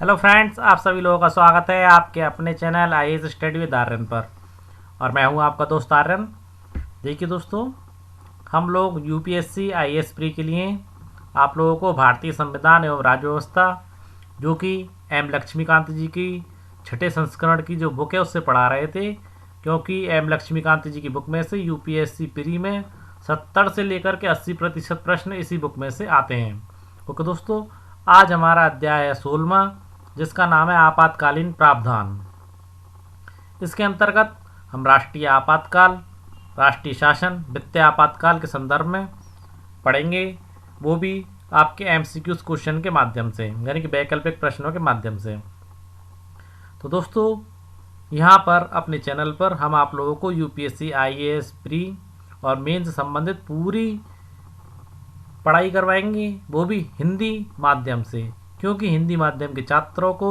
Hello friends, आप सभी लोगों का स्वागत है आपके अपने channel IAS study with Aryan पर। और मैं हूं आपका दोस्त आर्यन। देखिए दोस्तों, हम लोग यूपीएससी आईएएस प्री के लिए आप लोगों को भारतीय संविधान एवं राज्य व्यवस्था, जो कि एम लक्ष्मीकांत जी की छठे संस्करण की जो बुक है उससे पढ़ा रहे थे। क्योंकि एम लक्ष्मीकांत जी की बुक में से यूपीएससी प्री में 70 से लेकर के 80% प्रश्न इसी बुक में से आते हैं। ओके दोस्तों, आज हमारा अध्याय है 16वां, जिसका नाम है आपातकालीन प्रावधान। इसके अंतर्गत हम राष्ट्रीय आपातकाल, राष्ट्रीय शासन, वित्तीय आपातकाल के संदर्भ में पढ़ेंगे, वो भी आपके एमसीक्यूज क्वेश्चन के माध्यम से, यानी कि वैकल्पिक प्रश्नों के माध्यम से। तो दोस्तों, यहाँ पर अपने चैनल पर हम आप लोगों को यूपीएससी आईएएस प्री और मेन से संबंधित पूरी पढ़ाई करवाएंगे, वो भी हिंदी माध्यम से। क्योंकि हिंदी माध्यम के छात्रों को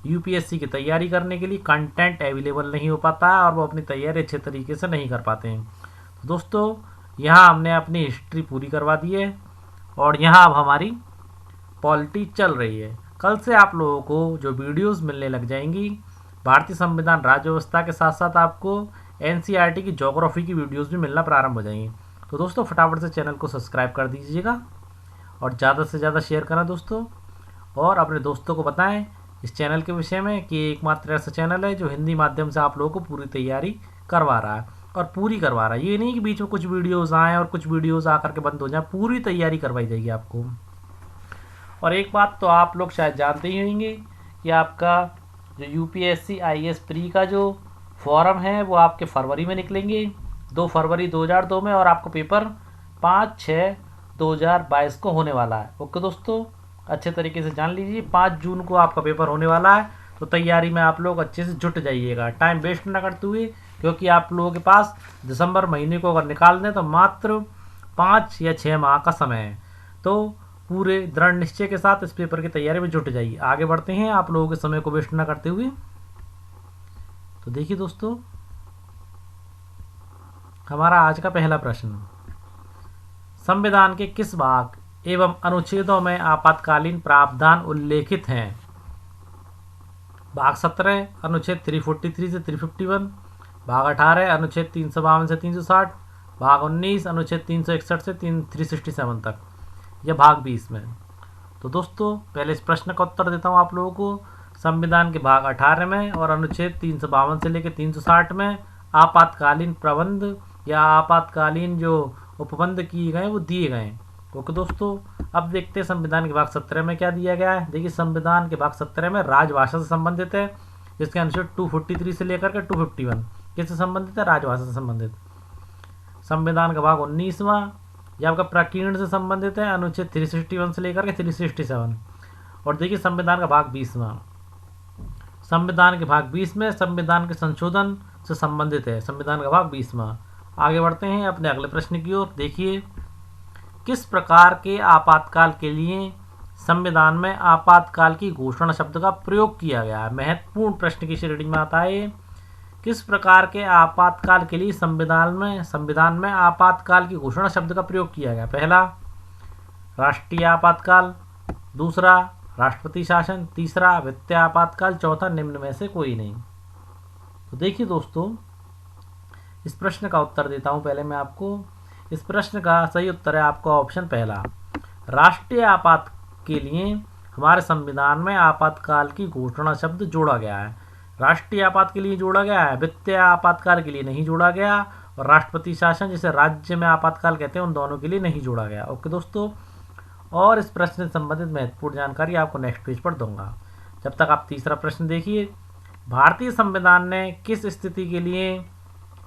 यूपीएससी की तैयारी करने के लिए कंटेंट अवेलेबल नहीं हो पाता है और वो अपनी तैयारी अच्छे तरीके से नहीं कर पाते हैं। तो दोस्तों, यहाँ हमने अपनी हिस्ट्री पूरी करवा दी है और यहाँ अब हमारी पॉलिटी चल रही है। कल से आप लोगों को जो वीडियोस मिलने लग जाएंगी, भारतीय संविधान राज्य व्यवस्था के साथ साथ आपको एनसीईआरटी की ज्योग्राफी की वीडियोस भी मिलना प्रारंभ हो जाएंगी। तो दोस्तों, फटाफट से चैनल को सब्सक्राइब कर दीजिएगा और ज़्यादा से ज़्यादा शेयर करें दोस्तों, और अपने दोस्तों को बताएं इस चैनल के विषय में कि एकमात्र ऐसा चैनल है जो हिंदी माध्यम से आप लोगों को पूरी तैयारी करवा रहा है और पूरी करवा रहा है। ये नहीं कि बीच में कुछ वीडियोज़ आएँ और कुछ वीडियोज़ आकर के बंद हो जाए, पूरी तैयारी करवाई जाएगी आपको। और एक बात तो आप लोग शायद जानते ही होंगे कि आपका जो यूपीएससी आईएएस प्री का जो फॉर्म है वो आपके फरवरी में निकलेंगे, 2 फरवरी 2002 में, और आपको पेपर 5/6/2022 को होने वाला है। ओके दोस्तों, अच्छे तरीके से जान लीजिए, 5 जून को आपका पेपर होने वाला है। तो तैयारी में आप लोग अच्छे से जुट जाइएगा, टाइम वेस्ट ना करते हुए, क्योंकि आप लोगों के पास दिसंबर महीने को अगर निकाल दें तो मात्र 5 या 6 माह का समय है। तो पूरे दृढ़ निश्चय के साथ इस पेपर की तैयारी में जुट जाइए। आगे बढ़ते हैं आप लोगों के समय को वेस्ट ना करते हुए। तो देखिए दोस्तों, हमारा आज का पहला प्रश्न, संविधान के किस भाग एवं अनुच्छेदों में आपातकालीन प्रावधान उल्लेखित हैं? भाग 17 अनुच्छेद 343 से 351, भाग 18 अनुच्छेद 352 से 360, भाग 19 अनुच्छेद 361 से 367 तक, या भाग 20 में। तो दोस्तों, पहले इस प्रश्न का उत्तर देता हूँ आप लोगों को। संविधान के भाग 18 में और अनुच्छेद 352 से लेकर 360 में आपातकालीन प्रबंध या आपातकालीन जो उपबंध किए गए वो दिए गए हैं। ओके दोस्तों, अब देखते हैं संविधान के भाग 17 में क्या दिया गया है। देखिए, संविधान के भाग 17 में राजभाषा से संबंधित है, जिसके अनुच्छेद 243 से लेकर के 251 किससे संबंधित है? राजभाषा से संबंधित। संविधान का भाग 19वां यह आपका प्रकीर्ण से संबंधित है, अनुच्छेद 361 से लेकर के 367। और देखिए, संविधान का भाग 20वां, संविधान के भाग 20 में संविधान के संशोधन से संबंधित है, संविधान का भाग 20वां। आगे बढ़ते हैं अपने अगले प्रश्न की ओर। देखिए, किस प्रकार के आपातकाल के लिए संविधान में आपातकाल की घोषणा शब्द का प्रयोग किया गया है? महत्वपूर्ण प्रश्न की श्रेणी में आता है। किस प्रकार के आपातकाल के लिए संविधान में आपातकाल की घोषणा शब्द का प्रयोग किया गया? पहला, राष्ट्रीय आपातकाल, दूसरा राष्ट्रपति शासन, तीसरा वित्तीय आपातकाल, चौथा निम्न में से कोई नहीं। तो देखिए दोस्तों, इस प्रश्न का उत्तर देता हूं पहले मैं आपको। इस प्रश्न का सही उत्तर है आपका ऑप्शन पहला, राष्ट्रीय आपात के लिए हमारे संविधान में आपातकाल की घोषणा शब्द जोड़ा गया है। राष्ट्रीय आपात के लिए जोड़ा गया है, वित्तीय आपातकाल के लिए नहीं जोड़ा गया, और राष्ट्रपति शासन जिसे राज्य में आपातकाल कहते हैं उन दोनों के लिए नहीं जोड़ा गया। ओके दोस्तों, और इस प्रश्न से संबंधित महत्वपूर्ण जानकारी आपको नेक्स्ट पेज पर दूंगा। जब तक आप तीसरा प्रश्न देखिए, भारतीय संविधान ने किस स्थिति के लिए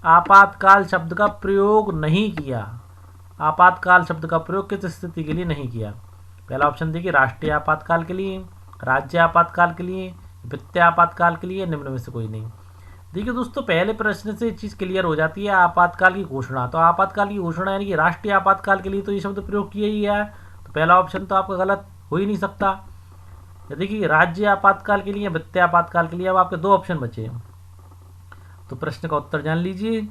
आपातकाल शब्द का प्रयोग नहीं किया? आपातकाल शब्द का प्रयोग किस स्थिति के लिए नहीं किया? पहला ऑप्शन देखिए, राष्ट्रीय आपातकाल के लिए, राज्य आपातकाल के लिए, वित्तीय आपातकाल के लिए, निम्न में से कोई नहीं। देखिए दोस्तों, पहले प्रश्न से चीज़ क्लियर हो जाती है, आपातकाल की घोषणा। तो आपातकाल की घोषणा यानी कि राष्ट्रीय आपातकाल के लिए तो ये शब्द प्रयोग किया ही है, तो पहला ऑप्शन तो आपका गलत हो ही नहीं सकता। देखिए, राज्य आपातकाल के लिए, वित्तीय आपातकाल के लिए, अब आपके 2 ऑप्शन बचे। तो प्रश्न का उत्तर जान लीजिए,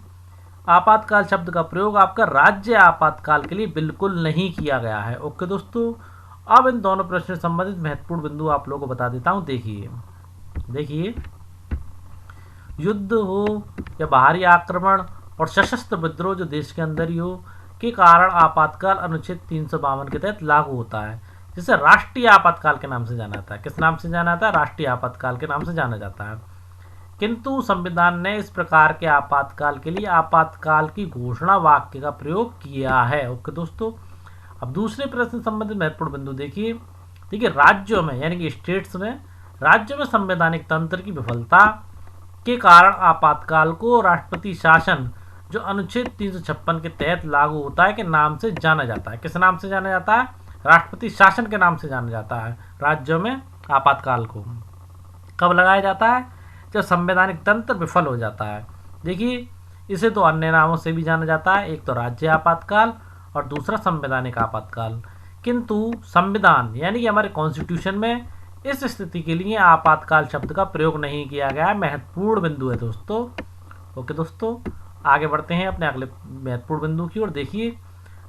आपातकाल शब्द का प्रयोग आपका राज्य आपातकाल के लिए बिल्कुल नहीं किया गया है। ओके दोस्तों, अब इन दोनों प्रश्नों से संबंधित महत्वपूर्ण बिंदु आप लोगों को बता देता हूं। देखिए, युद्ध हो या बाहरी आक्रमण और सशस्त्र विद्रोह जो देश के अंदर ही हो के कारण आपातकाल अनुच्छेद 352 के तहत लागू होता है, जिसे राष्ट्रीय आपातकाल के नाम से जाना जाता है। किस नाम से जाना जाता है? राष्ट्रीय आपातकाल के नाम से जाना जाता है। किंतु संविधान ने इस प्रकार के आपातकाल के लिए आपातकाल की घोषणा वाक्य का प्रयोग किया है। ओके दोस्तों, अब दूसरे प्रश्न से संबंधित महत्वपूर्ण बिंदु देखिए। राज्यों में यानी कि स्टेट्स में, राज्यों में संवैधानिक तंत्र की विफलता के कारण आपातकाल को राष्ट्रपति शासन जो अनुच्छेद 356 के तहत लागू होता है के नाम से जाना जाता है। किस नाम से जाना जाता है? राष्ट्रपति शासन के नाम से जाना जाता है। राज्यों में आपातकाल को कब लगाया जाता है? जब संवैधानिक तंत्र विफल हो जाता है। देखिए, इसे तो अन्य नामों से भी जाना जाता है, एक तो राज्य आपातकाल और दूसरा संवैधानिक आपातकाल। किंतु संविधान यानी कि हमारे कॉन्स्टिट्यूशन में इस स्थिति के लिए आपातकाल शब्द का प्रयोग नहीं किया गया है। महत्वपूर्ण बिंदु है दोस्तों। ओके दोस्तों, आगे बढ़ते हैं अपने अगले महत्वपूर्ण बिंदु की ओर। देखिए,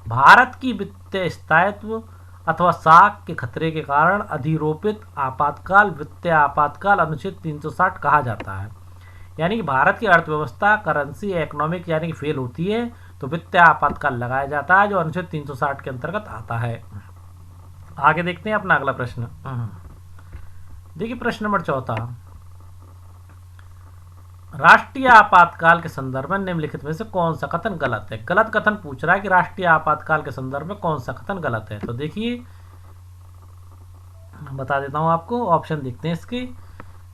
भारत की वित्तीय स्थायित्व अथवा साख के खतरे के कारण अधिरोपित आपातकाल वित्तीय आपातकाल अनुच्छेद 360 कहा जाता है। यानी कि भारत की अर्थव्यवस्था करेंसी इकोनॉमिक यानी कि फेल होती है तो वित्तीय आपातकाल लगाया जाता है, जो अनुच्छेद 360 के अंतर्गत आता है। आगे देखते हैं अपना अगला प्रश्न। देखिए, प्रश्न नंबर 4, राष्ट्रीय आपातकाल के संदर्भ में निम्नलिखित में से कौन सा कथन गलत है? गलत कथन पूछ रहा है कि राष्ट्रीय आपातकाल के संदर्भ में कौन सा कथन गलत है। तो देखिए, बता देता हूं आपको, ऑप्शन देखते हैं इसके।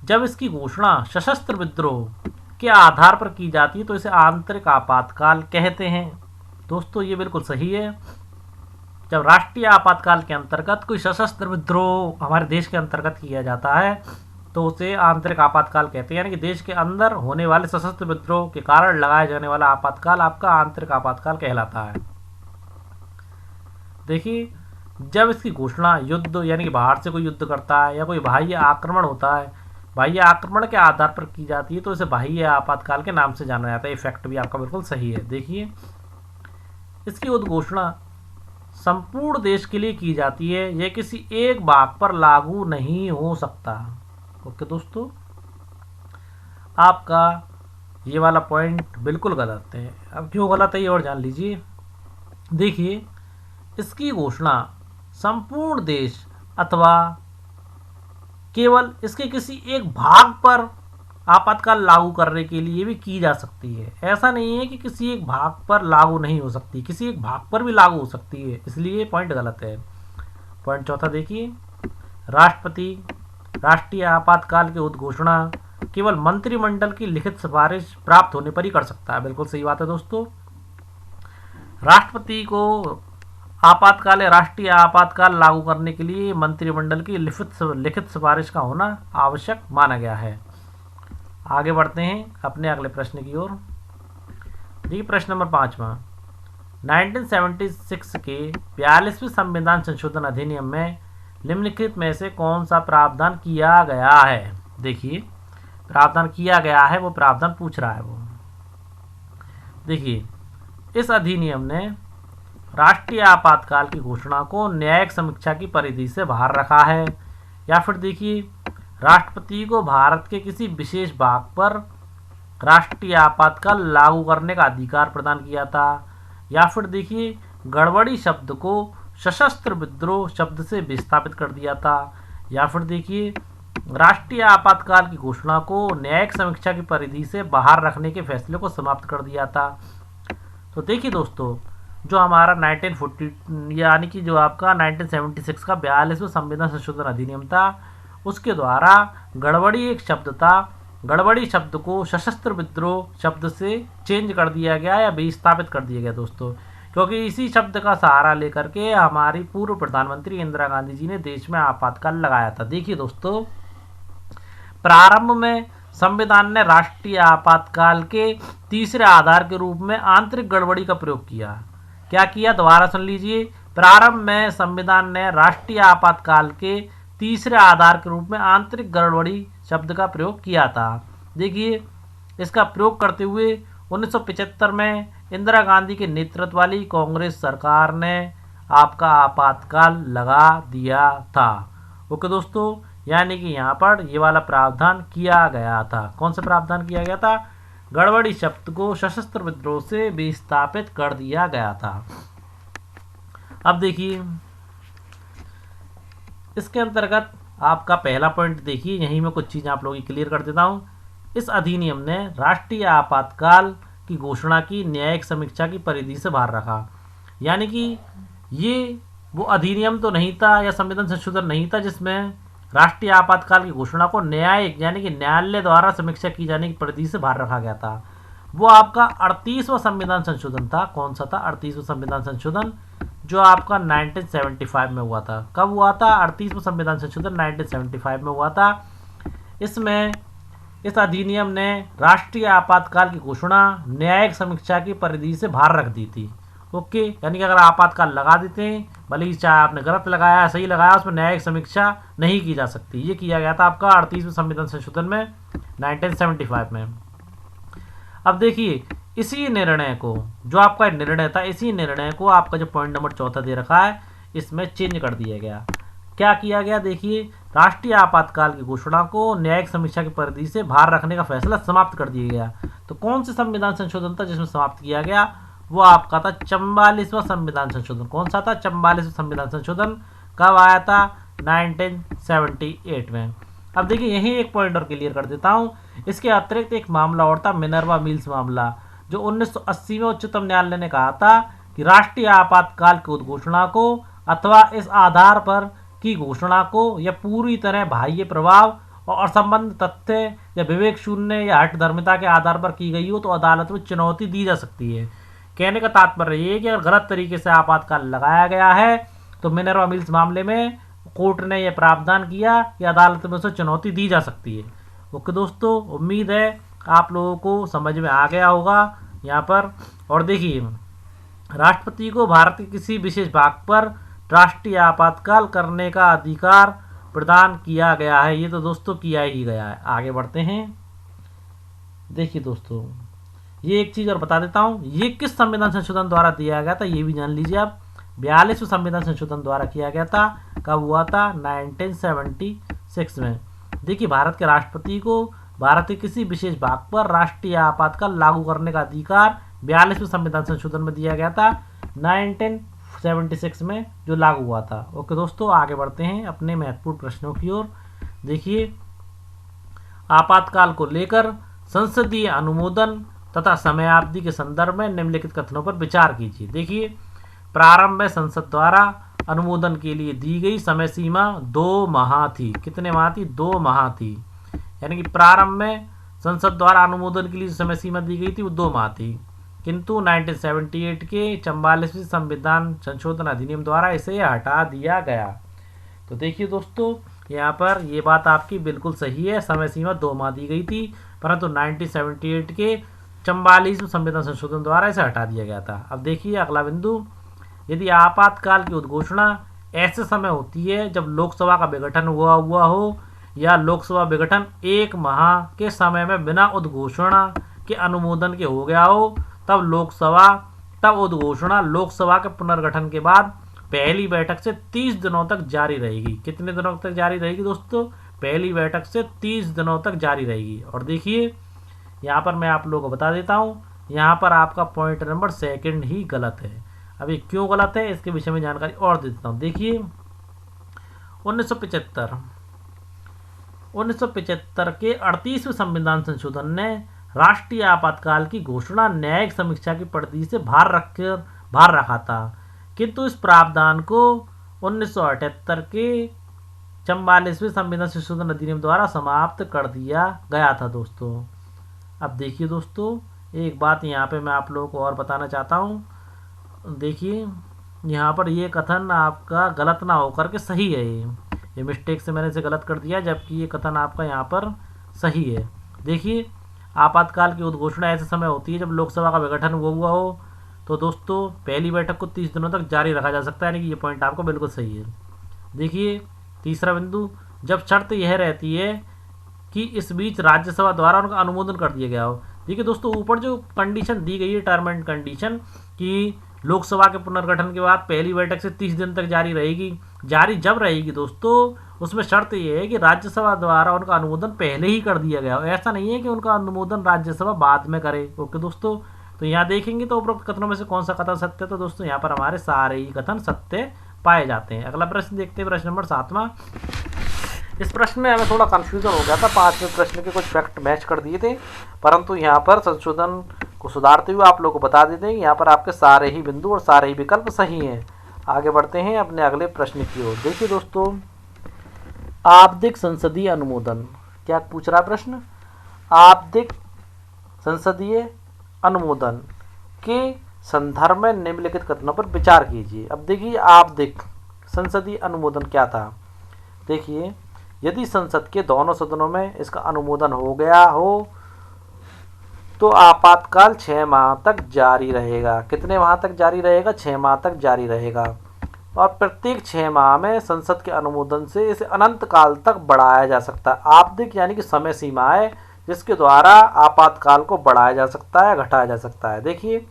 जब इसकी घोषणा सशस्त्र विद्रोह के आधार पर की जाती है तो इसे आंतरिक आपातकाल कहते हैं। दोस्तों, ये बिल्कुल सही है। जब राष्ट्रीय आपातकाल के अंतर्गत कोई सशस्त्र विद्रोह हमारे देश के अंतर्गत किया जाता है तो उसे आंतरिक आपातकाल कहते हैं। यानी कि देश के अंदर होने वाले सशस्त्र विद्रोह के कारण लगाया जाने वाला आपातकाल आपका आंतरिक आपातकाल कहलाता है। देखिए, जब इसकी घोषणा युद्ध यानी कि बाहर से कोई युद्ध करता है या कोई बाह्य आक्रमण होता है, बाह्य आक्रमण के आधार पर की जाती है तो इसे बाह्य आपातकाल के नाम से जाना जाता है। ये फैक्ट भी आपका बिल्कुल सही है। देखिए, इसकी उद्घोषणा संपूर्ण देश के लिए की जाती है, यह किसी एक भाग पर लागू नहीं हो सकता। ओके दोस्तों, आपका ये वाला पॉइंट बिल्कुल गलत है। अब क्यों गलत है ये और जान लीजिए। देखिए, इसकी घोषणा संपूर्ण देश अथवा केवल इसके किसी एक भाग पर आपातकाल लागू करने के लिए भी की जा सकती है। ऐसा नहीं है कि किसी एक भाग पर लागू नहीं हो सकती, किसी एक भाग पर भी लागू हो सकती है, इसलिए पॉइंट गलत है। पॉइंट 4 देखिए, राष्ट्रपति राष्ट्रीय आपातकाल की उद्घोषणा केवल मंत्रिमंडल की लिखित सिफारिश प्राप्त होने पर ही कर सकता है। बिल्कुल सही बात है दोस्तों। राष्ट्रपति को आपातकाल या राष्ट्रीय आपातकाल लागू करने के लिए मंत्रिमंडल की लिखित सिफारिश का होना आवश्यक माना गया है। आगे बढ़ते हैं अपने अगले प्रश्न की ओर। देखिए, प्रश्न नंबर 5, 1976 के 42वें संविधान संशोधन अधिनियम में निम्नलिखित में से कौन सा प्रावधान किया गया है? देखिए, प्रावधान किया गया है, वो प्रावधान पूछ रहा है वो। देखिए, इस अधिनियम ने राष्ट्रीय आपातकाल की घोषणा को न्यायिक समीक्षा की परिधि से बाहर रखा है। या फिर देखिए, राष्ट्रपति को भारत के किसी विशेष भाग पर राष्ट्रीय आपातकाल लागू करने का अधिकार प्रदान किया था। या फिर देखिए, गड़बड़ी शब्द को सशस्त्र विद्रोह शब्द से विस्थापित कर दिया था। या फिर देखिए, राष्ट्रीय आपातकाल की घोषणा को न्यायिक समीक्षा की परिधि से बाहर रखने के फैसले को समाप्त कर दिया था। तो देखिए दोस्तों, जो हमारा 1940 यानी कि जो आपका 1976 का 42वां संविधान संशोधन अधिनियम था, उसके द्वारा गड़बड़ी एक शब्द था। गड़बड़ी शब्द को सशस्त्र विद्रोह शब्द से चेंज कर दिया गया या विस्थापित कर दिया गया दोस्तों, क्योंकि इसी शब्द का सहारा लेकर के हमारी पूर्व प्रधानमंत्री इंदिरा गांधी जी ने देश में आपातकाल लगाया था। देखिए दोस्तों, प्रारंभ में संविधान ने राष्ट्रीय आपातकाल के तीसरे आधार के रूप में आंतरिक गड़बड़ी का प्रयोग किया। क्या किया? दोबारा सुन लीजिए। प्रारंभ में संविधान ने राष्ट्रीय आपातकाल के तीसरे आधार के रूप में आंतरिक गड़बड़ी शब्द का प्रयोग किया था। देखिए, इसका प्रयोग करते हुए 1975 में इंदिरा गांधी के नेतृत्व वाली कांग्रेस सरकार ने आपका आपातकाल लगा दिया था। ओके दोस्तों, यानी कि यहाँ पर ये वाला प्रावधान किया गया था। कौन सा प्रावधान किया गया था? गड़बड़ी शब्द को सशस्त्र विद्रोह से विस्थापित कर दिया गया था। अब देखिए इसके अंतर्गत आपका पहला पॉइंट देखिए, यहीं में कुछ चीज़ें आप लोगों की क्लियर कर देता हूँ। इस अधिनियम ने राष्ट्रीय आपातकाल की घोषणा की न्यायिक समीक्षा की परिधि से बाहर रखा। यानी कि ये वो अधिनियम तो नहीं था या संविधान संशोधन नहीं था जिसमें राष्ट्रीय आपातकाल की घोषणा को न्यायिक यानी कि न्यायालय द्वारा समीक्षा की जाने की परिधि से बाहर रखा गया था। वो आपका 38वां संविधान संशोधन था। कौन सा था? 38वां संविधान संशोधन, जो आपका 1975 में हुआ था। कब हुआ था? 38वां संविधान संशोधन 1975 में हुआ था। इसमें इस अधिनियम ने राष्ट्रीय आपातकाल की घोषणा न्यायिक समीक्षा की परिधि से बाहर रख दी थी। ओके, यानी कि अगर आपातकाल लगा देते हैं, भले ही चाहे आपने गलत लगाया सही लगाया, उसमें न्यायिक समीक्षा नहीं की जा सकती। ये किया गया था आपका 38वें संविधान संशोधन में 1975 में। अब देखिए इसी निर्णय को, जो आपका निर्णय था, इसी निर्णय को आपका जो पॉइंट नंबर 4 दे रखा है इसमें चेंज कर दिया गया। क्या किया गया? देखिए, राष्ट्रीय आपातकाल की घोषणा को न्यायिक समीक्षा की परिधि से बाहर रखने का फैसला समाप्त कर दिया गया। तो कौन से संविधान संशोधन था जिसमें समाप्त किया गया? वो आपका था 44वां संविधान संशोधन। कौन सा था? 44वां संविधान संशोधन। कब आया था? 1978 में। अब देखिए यही एक पॉइंट और क्लियर कर देता हूँ। इसके अतिरिक्त एक मामला और था, मिनर्वा मिल्स मामला, जो 1980 में उच्चतम न्यायालय ने कहा था कि राष्ट्रीय आपातकाल की उद्घोषणा को अथवा इस आधार पर की घोषणा को या पूरी तरह बाह्य प्रभाव और असंबद्ध तथ्य या विवेक शून्य या हठधर्मिता के आधार पर की गई हो तो अदालत में चुनौती दी जा सकती है। कहने का तात्पर्य ये है कि अगर गलत तरीके से आपातकाल लगाया गया है तो मिनर्वा मिल्स मामले में कोर्ट ने यह प्रावधान किया कि अदालत में उसे चुनौती दी जा सकती है। ओके दोस्तों, उम्मीद है आप लोगों को समझ में आ गया होगा यहाँ पर। और देखिए, राष्ट्रपति को भारत के किसी विशेष भाग पर राष्ट्रीय आपातकाल करने का अधिकार प्रदान किया गया है। ये तो दोस्तों किया ही गया है। आगे बढ़ते हैं। देखिए दोस्तों, ये एक चीज़ और बता देता हूँ, ये किस संविधान संशोधन द्वारा दिया गया था ये भी जान लीजिए आप। 42वें संविधान संशोधन द्वारा किया गया था। कब हुआ था? 1976 में। देखिए, भारत के राष्ट्रपति को भारत के किसी विशेष भाग पर राष्ट्रीय आपातकाल लागू करने का अधिकार 42वें संविधान संशोधन में दिया गया था 1976 में, जो लागू हुआ था। ओके दोस्तों, आगे बढ़ते हैं अपने महत्वपूर्ण प्रश्नों की ओर। देखिए, आपातकाल को लेकर संसदीय अनुमोदन तथा समयावधि के संदर्भ में निम्नलिखित कथनों पर विचार कीजिए। देखिए, प्रारंभ में संसद द्वारा अनुमोदन के लिए दी गई समय सीमा 2 माह थी। कितने माह थी? 2 माह थी। यानी कि प्रारंभ में संसद द्वारा अनुमोदन के लिए समय सीमा दी गई थी वो 2 माह थी, किंतु 1978 के 44वें संविधान संशोधन अधिनियम द्वारा इसे हटा दिया गया। तो देखिए दोस्तों, यहाँ पर ये बात आपकी बिल्कुल सही है, समय सीमा 2 माह दी गई थी, परंतु 1978 के 44वें संविधान संशोधन द्वारा इसे हटा दिया गया था। अब देखिए अगला बिंदु, यदि आपातकाल की उद्घोषणा ऐसे समय होती है जब लोकसभा का विघटन हुआ हो या लोकसभा विघटन 1 माह के समय में बिना उद्घोषणा के अनुमोदन के हो गया हो, तब उद्घोषणा लोकसभा के पुनर्गठन के बाद पहली बैठक से 30 दिनों तक जारी रहेगी। कितने दिनों तक जारी रहेगी दोस्तों? पहली बैठक से 30 दिनों तक जारी रहेगी। और देखिए यहाँ पर मैं आप लोगों को बता देता हूँ, यहाँ पर आपका पॉइंट नंबर 2 ही गलत है। अभी क्यों गलत है इसके विषय में जानकारी और दे देता हूँ। देखिए, 1975 के 38वें संविधान संशोधन ने राष्ट्रीय आपातकाल की घोषणा न्यायिक समीक्षा की परिधि से बाहर रखा था, किंतु इस प्रावधान को 1978 के 44वें संविधान संशोधन अधिनियम द्वारा समाप्त कर दिया गया था दोस्तों। अब देखिए दोस्तों, एक बात यहाँ पे मैं आप लोगों को और बताना चाहता हूँ। देखिए, यहाँ पर ये कथन आपका गलत ना होकर के सही है। ये मिस्टेक से मैंने इसे गलत कर दिया, जबकि ये कथन आपका यहाँ पर सही है। देखिए, आपातकाल की उद्घोषणा ऐसे समय होती है जब लोकसभा का विघटन हुआ हो, तो दोस्तों पहली बैठक को 30 दिनों तक जारी रखा जा सकता है। यानी कि ये पॉइंट आपको बिल्कुल सही है। देखिए, तीसरा बिंदु, जब शर्त यह रहती है कि इस बीच राज्यसभा द्वारा उनका अनुमोदन कर दिया गया हो। देखिए दोस्तों, ऊपर जो कंडीशन दी गई है, टर्म एंड कंडीशन, कि लोकसभा के पुनर्गठन के बाद पहली बैठक से 30 दिन तक जारी रहेगी। जारी जब रहेगी दोस्तों, उसमें शर्त यह है कि राज्यसभा द्वारा उनका अनुमोदन पहले ही कर दिया गया। ऐसा नहीं है कि उनका अनुमोदन राज्यसभा बाद में करे। ओके दोस्तों, तो यहाँ देखेंगे तो उपरोक्त कथनों में से कौन सा कथन सत्य है, तो दोस्तों यहाँ पर हमारे सारे ही कथन सत्य पाए जाते हैं। अगला प्रश्न देखते हैं, प्रश्न नंबर 7वां। इस प्रश्न में हमें थोड़ा कंफ्यूजन हो गया था, 5वें प्रश्न के कुछ फैक्ट मैच कर दिए थे, परंतु यहाँ पर संशोधन को सुधारते हुए आप लोगों को बता देते हैं यहाँ पर आपके सारे ही बिंदु और सारे ही विकल्प सही हैं। आगे बढ़ते हैं अपने अगले प्रश्न की ओर। देखिए दोस्तों, आवधिक संसदीय अनुमोदन, क्या पूछ रहा प्रश्न? आवधिक संसदीय अनुमोदन के संदर्भ में निम्नलिखित कथनों पर विचार कीजिए। अब देखिए, आवधिक संसदीय अनुमोदन क्या था। देखिए, यदि संसद के दोनों सदनों में इसका अनुमोदन हो गया हो तो आपातकाल 6 माह तक जारी रहेगा। कितने माह तक जारी रहेगा? 6 माह तक जारी रहेगा। और प्रत्येक 6 माह में संसद के अनुमोदन से इसे अनंत काल तक बढ़ाया जा सकता है। आवधिक यानी कि समय सीमा है जिसके द्वारा आपातकाल को बढ़ाया जा सकता है, घटाया जा सकता है। देखिए,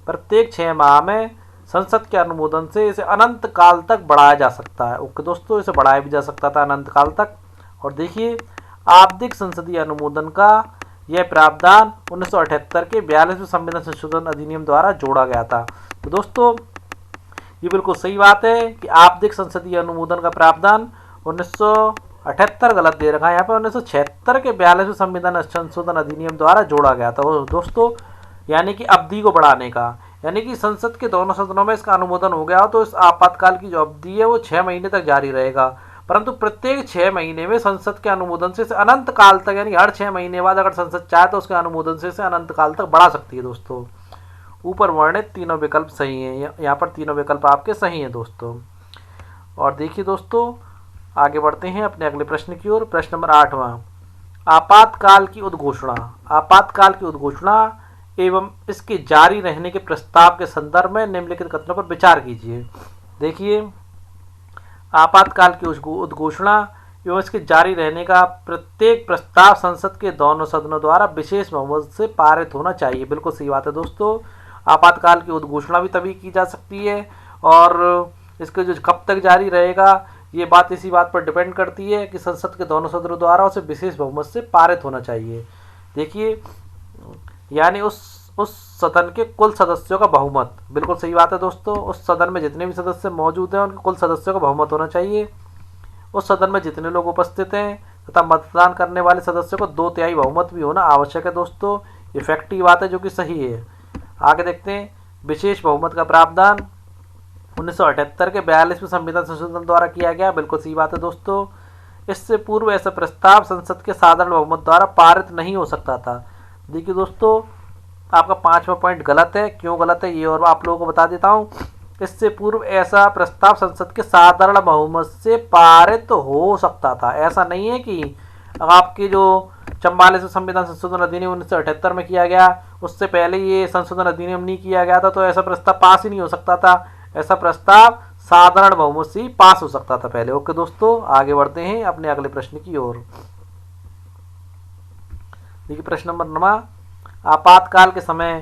प्रत्येक 6 माह में संसद के अनुमोदन से इसे अनंत काल तक बढ़ाया जा सकता है। ओके दोस्तों, इसे बढ़ाया भी जा सकता था अनंत काल तक। और देखिए, आवधिक संसदीय अनुमोदन का यह प्रावधान 1978 के 42वें संविधान संशोधन अधिनियम द्वारा जोड़ा गया था। तो दोस्तों, ये बिल्कुल सही बात है कि आवधिक संसदीय अनुमोदन का प्रावधान 1978 गलत दे रखा है यहाँ पर, 1976 के 42वें संविधान संशोधन अधिनियम द्वारा जोड़ा गया था। दोस्तों, यानी कि अवधि को बढ़ाने का, यानी कि संसद के दोनों सदनों में इसका अनुमोदन हो गया हो तो इस आपातकाल की जो अवधि है वो 6 महीने तक जारी रहेगा, परंतु प्रत्येक 6 महीने में संसद के अनुमोदन से अनंत काल तक, यानी हर 6 महीने बाद अगर संसद चाहे तो उसके अनुमोदन से अनंत काल तक बढ़ा सकती है। दोस्तों, ऊपर वर्णित तीनों विकल्प सही हैं, यहाँ पर तीनों विकल्प आपके सही हैं दोस्तों। और देखिए दोस्तों, आगे बढ़ते हैं अपने अगले प्रश्न की ओर। प्रश्न नंबर 8वां, आपातकाल की उद्घोषणा। आपातकाल की उद्घोषणा एवं इसके जारी रहने के प्रस्ताव के संदर्भ में निम्नलिखित कथनों पर विचार कीजिए। देखिए, आपातकाल की उद्घोषणा एवं इसके जारी रहने का प्रत्येक प्रस्ताव संसद के दोनों सदनों द्वारा विशेष बहुमत से पारित होना चाहिए। बिल्कुल सही बात है दोस्तों, आपातकाल की उद्घोषणा भी तभी की जा सकती है और इसके जो कब तक जारी रहेगा ये बात इसी बात पर डिपेंड करती है कि संसद के दोनों सदनों द्वारा उसे विशेष बहुमत से पारित होना चाहिए। देखिए, यानी उस सदन के कुल सदस्यों का बहुमत, बिल्कुल सही बात है दोस्तों, उस सदन में जितने भी सदस्य मौजूद हैं उनके कुल सदस्यों का बहुमत होना चाहिए। उस सदन में जितने लोग उपस्थित हैं तथा मतदान करने वाले सदस्यों को 2/3 बहुमत भी होना आवश्यक है दोस्तों। ये फैक्ट की बात है जो कि सही है। आगे देखते हैं, विशेष बहुमत का प्रावधान 1978 के 42वें संविधान संशोधन द्वारा किया गया। बिल्कुल सही बात है दोस्तों, इससे पूर्व ऐसा प्रस्ताव संसद के साधारण बहुमत द्वारा पारित नहीं हो सकता था। देखिए दोस्तों, आपका 5वां पॉइंट गलत है। क्यों गलत है ये और आप लोगों को बता देता हूँ। इससे पूर्व ऐसा प्रस्ताव संसद के साधारण बहुमत से पारित हो सकता था। ऐसा नहीं है कि आपके जो 44वें संविधान संशोधन अधिनियम 1978 में किया गया उससे पहले ये संशोधन अधिनियम नहीं किया गया था तो ऐसा प्रस्ताव पास ही नहीं हो सकता था। ऐसा प्रस्ताव साधारण बहुमत से ही पास हो सकता था पहले। ओके दोस्तों, आगे बढ़ते हैं अपने अगले प्रश्न की ओर। देखिए, प्रश्न नंबर 9, आपातकाल के समय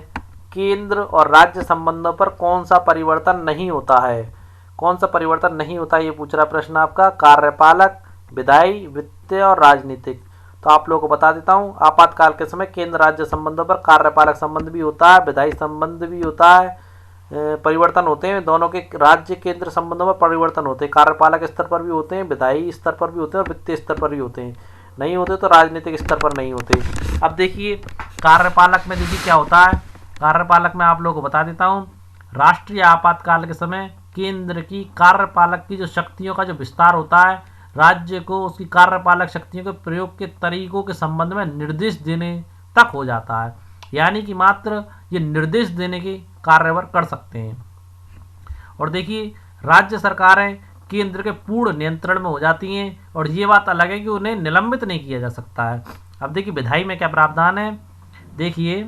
केंद्र और राज्य संबंधों पर कौन सा परिवर्तन नहीं होता है? कौन सा परिवर्तन नहीं होता है ये पूछ रहा प्रश्न आपका। कार्यपालक, विधायी, वित्तीय और राजनीतिक। तो आप लोगों को बता देता हूँ, आपातकाल के समय केंद्र राज्य संबंधों पर कार्यपालक संबंध भी होता है, विधायी संबंध भी होता है, परिवर्तन होते हैं। दोनों के राज्य केंद्र संबंधों में परिवर्तन होते हैं, कार्यपालक स्तर पर भी होते हैं, विधायी स्तर पर भी होते हैं और वित्तीय स्तर पर भी होते हैं। नहीं होते तो राजनीतिक स्तर पर नहीं होते। अब देखिए, कार्यपालक में देखिए क्या होता है। कार्यपालक में आप लोगों को बता देता हूँ, राष्ट्रीय आपातकाल के समय केंद्र की कार्यपालक की जो शक्तियों का जो विस्तार होता है, राज्य को उसकी कार्यपालक शक्तियों के प्रयोग के तरीकों के संबंध में निर्देश देने तक हो जाता है। यानी कि मात्र ये निर्देश देने के कार्यवर कर सकते हैं। और देखिए, राज्य सरकारें केंद्र के पूर्ण नियंत्रण में हो जाती हैं और ये बात अलग है कि उन्हें निलंबित नहीं किया जा सकता है। अब देखिए, विधायी में क्या प्रावधान है। देखिए,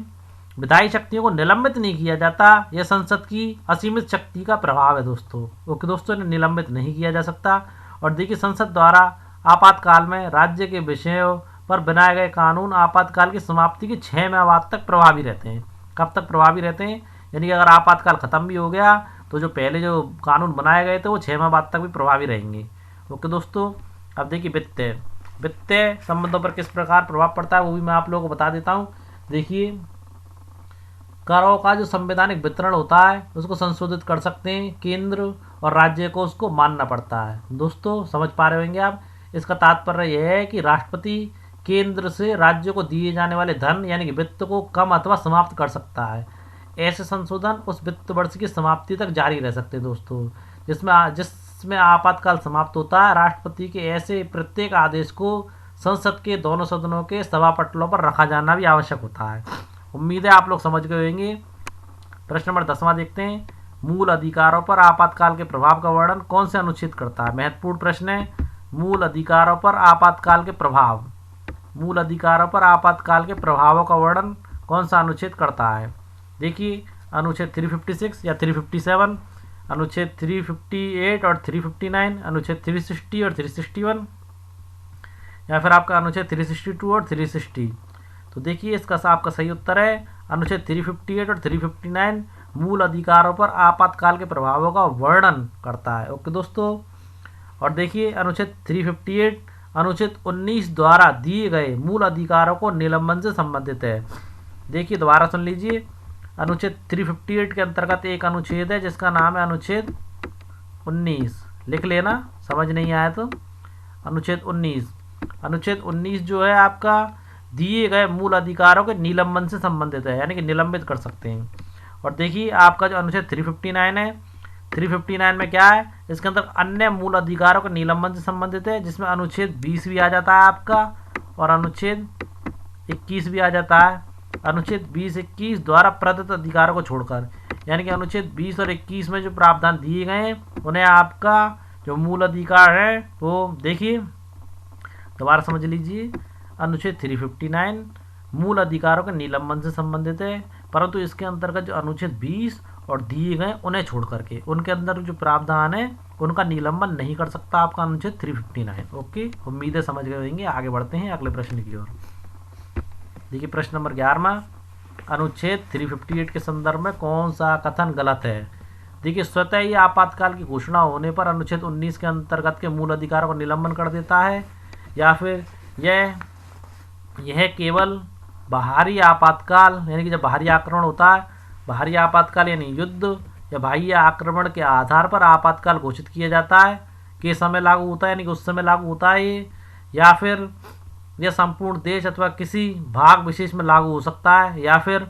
विधायी शक्तियों को निलंबित नहीं किया जाता, यह संसद की असीमित शक्ति का प्रभाव है दोस्तों। ओके दोस्तों, इन्हें निलंबित नहीं किया जा सकता। और देखिए, संसद द्वारा आपातकाल में राज्य के विषयों पर बनाए गए कानून आपातकाल की समाप्ति के 6 माह बाद तक प्रभावी रहते हैं। कब तक प्रभावी रहते हैं? यानी कि अगर आपातकाल खत्म भी हो गया तो जो पहले जो कानून बनाए गए थे वो 6 माह बाद तक भी प्रभावी रहेंगे। ओके दोस्तों, अब देखिए वित्तीय संबंधों पर किस प्रकार प्रभाव पड़ता है वो भी मैं आप लोगों को बता देता हूँ। देखिए, करों का जो संवैधानिक वितरण होता है उसको संशोधित कर सकते हैं, केंद्र और राज्य को उसको मानना पड़ता है। दोस्तों समझ पा रहे होंगे आप, इसका तात्पर्य यह है कि राष्ट्रपति केंद्र से राज्य को दिए जाने वाले धन यानी कि वित्त को कम अथवा समाप्त कर सकता है। ऐसे संशोधन उस वित्त वर्ष की समाप्ति तक जारी रह सकते हैं दोस्तों। जिसमें आपातकाल समाप्त होता है, राष्ट्रपति के ऐसे प्रत्येक आदेश को संसद के दोनों सदनों के सभापटलों पर रखा जाना भी आवश्यक होता है। उम्मीद है आप लोग समझ गए होंगे। प्रश्न नंबर 10वां देखते हैं, मूल अधिकारों पर आपातकाल के प्रभाव का वर्णन कौन से अनुच्छेद करता है। महत्वपूर्ण प्रश्न है, मूल अधिकारों पर आपातकाल के प्रभाव, मूल अधिकारों पर आपातकाल के प्रभावों का वर्णन कौन सा अनुच्छेद करता है। देखिए, अनुच्छेद 356 या 357, अनुच्छेद 358 और 359, अनुच्छेद 360 और 361, या फिर आपका अनुच्छेद 362 और 360। तो देखिए, इसका आपका सही उत्तर है अनुच्छेद 358 और 359 मूल अधिकारों पर आपातकाल के प्रभावों का वर्णन करता है। ओके दोस्तों, और देखिए अनुच्छेद 358 अनुच्छेद 19 द्वारा दिए गए मूल अधिकारों को निलंबन से संबंधित है। देखिए दोबारा सुन लीजिए, अनुच्छेद 358 के अंतर्गत एक अनुच्छेद है जिसका नाम है अनुच्छेद 19। लिख लेना, समझ नहीं आया तो। अनुच्छेद 19 जो है आपका दिए गए मूल अधिकारों के निलंबन से संबंधित है, यानी कि निलंबित कर सकते हैं। और देखिए आपका जो अनुच्छेद 359 है, 359 में क्या है, इसके अंदर अन्य मूल अधिकारों के निलंबन से संबंधित है, जिसमें अनुच्छेद 20 भी आ जाता है आपका और अनुच्छेद 21 भी आ जाता है। अनुच्छेद 20-21 द्वारा प्रदत्त अधिकारों को छोड़कर, यानी कि अनुच्छेद 20 और 21 में जो प्रावधान दिए गए हैं उन्हें आपका जो मूल अधिकार है वो देखिए दोबारा समझ लीजिए। अनुच्छेद 359 मूल अधिकारों के निलंबन से संबंधित है, परंतु इसके अंतर्गत जो अनुच्छेद 20 और दिए गए उन्हें छोड़ करके उनके अंदर जो प्रावधान है उनका निलंबन नहीं कर सकता आपका अनुच्छेद 359। ओके, उम्मीदें समझ गए होंगे। आगे बढ़ते हैं अगले प्रश्न की ओर। देखिए प्रश्न नंबर 11वां, अनुच्छेद 358 के संदर्भ में कौन सा कथन गलत है। देखिए, स्वतः ही आपातकाल की घोषणा होने पर अनुच्छेद 19 के अंतर्गत के मूल अधिकारों को निलंबन कर देता है, या फिर यह केवल बाहरी आपातकाल यानी कि जब बाहरी आक्रमण होता है, बाहरी आपातकाल यानी युद्ध या बाह्य आक्रमण के आधार पर आपातकाल घोषित किया जाता है के समय लागू होता है, यानी कि उस समय लागू होता है ये, या फिर यह संपूर्ण देश अथवा किसी भाग विशेष में लागू हो सकता है, या फिर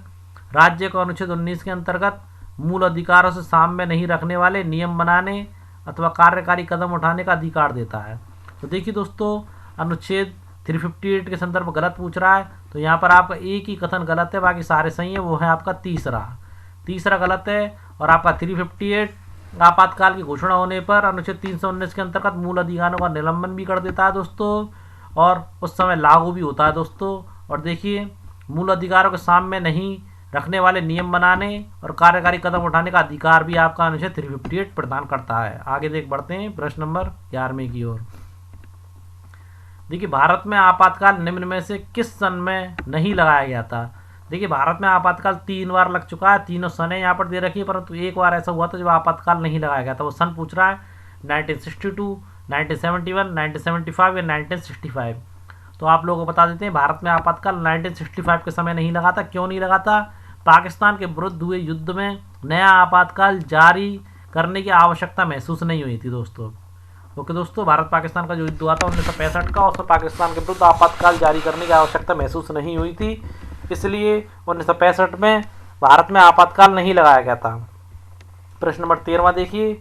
राज्य को अनुच्छेद 19 के अंतर्गत मूल अधिकारों से साम्य नहीं रखने वाले नियम बनाने अथवा कार्यकारी कदम उठाने का अधिकार देता है। तो देखिए दोस्तों, अनुच्छेद 358 के संदर्भ में गलत पूछ रहा है, तो यहाँ पर आपका एक ही कथन गलत है, बाकी सारे सही है, वो है आपका तीसरा गलत है। और आपका 358 आपातकाल की घोषणा होने पर अनुच्छेद 319 के अंतर्गत मूल अधिकारों का निलंबन भी कर देता है दोस्तों, और उस समय लागू भी होता है दोस्तों। और देखिए, मूल अधिकारों के सामने नहीं रखने वाले नियम बनाने और कार्यकारी कदम उठाने का अधिकार भी आपका अनुच्छेद 358 प्रदान करता है। आगे बढ़ते हैं प्रश्न नंबर 11वें की ओर। देखिए, भारत में आपातकाल निम्न में से किस सन में नहीं लगाया गया था। देखिए, भारत में आपातकाल 3 बार लग चुका है, तीनों सनें यहाँ पर दे रखी है, परंतु एक बार ऐसा हुआ था जब आपातकाल नहीं लगाया गया था। वो सन पूछ रहा है 1962, 1971, 1975 या 1965। तो आप लोगों को बता देते हैं, भारत में आपातकाल 1965 के समय नहीं लगा था। क्यों नहीं लगा था? पाकिस्तान के विरुद्ध हुए युद्ध में नया आपातकाल जारी करने की आवश्यकता महसूस नहीं हुई थी दोस्तों। ओके दोस्तों, भारत पाकिस्तान का जो युद्ध हुआ था 1965 का, उसमें पाकिस्तान के विरुद्ध आपातकाल जारी करने की आवश्यकता महसूस नहीं हुई थी, इसलिए 1965 में भारत में आपातकाल नहीं लगाया गया था। प्रश्न नंबर 13वां देखिए,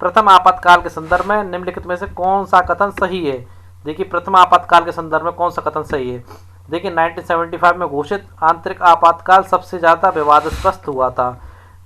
प्रथम आपातकाल के संदर्भ में निम्नलिखित में से कौन सा कथन सही है। देखिए, प्रथम आपातकाल के संदर्भ में कौन सा कथन सही है। देखिए, 1975 में घोषित आंतरिक आपातकाल सबसे ज़्यादा विवादास्पद हुआ था।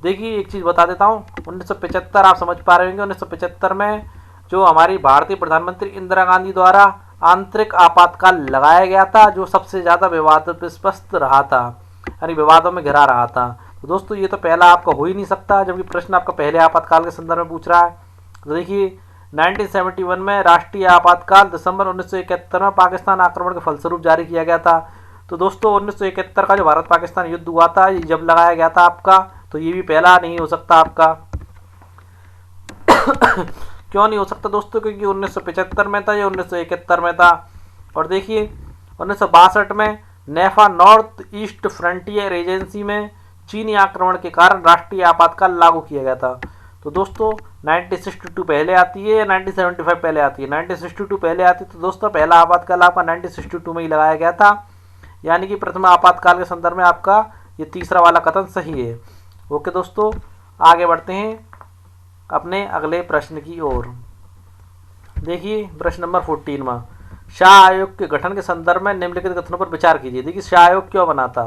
देखिए, एक चीज़ बता देता हूँ, 1975 आप समझ पा रहे होंगे, 1975 में जो हमारी भारतीय प्रधानमंत्री इंदिरा गांधी द्वारा आंतरिक आपातकाल लगाया गया था, जो सबसे ज़्यादा विवादास्पद रहा था, यानी विवादों में घिरा रहा था। तो दोस्तों, ये तो पहला आपका हो ही नहीं सकता, जबकि प्रश्न आपका पहले आपातकाल के संदर्भ में पूछ रहा है। तो देखिए, 1971 में राष्ट्रीय आपातकाल दिसंबर 1971 में पाकिस्तान आक्रमण के फलस्वरूप जारी किया गया था। तो दोस्तों 1971 का जो भारत पाकिस्तान युद्ध हुआ था, ये जब लगाया गया था आपका, तो ये भी पहला नहीं हो सकता आपका। क्यों नहीं हो सकता दोस्तों? क्योंकि 1975 में था, ये 1971 में था। और देखिए 1962 में नेफा नॉर्थ ईस्ट फ्रंटियर एजेंसी में चीनी आक्रमण के कारण राष्ट्रीय आपातकाल लागू किया गया था। तो दोस्तों 1962 पहले आती है या 1975 पहले आती है? 1962 पहले आती है। तो दोस्तों पहला आपातकाल आपका 1962 में ही लगाया गया था, यानी कि प्रथम आपातकाल के संदर्भ में आपका ये तीसरा वाला कथन सही है। ओके दोस्तों, आगे बढ़ते हैं अपने अगले प्रश्न की ओर। देखिए प्रश्न नंबर 14वां, शाह आयोग के गठन के संदर्भ में निम्नलिखित कथनों पर विचार कीजिए। देखिए शाह आयोग क्यों बना था?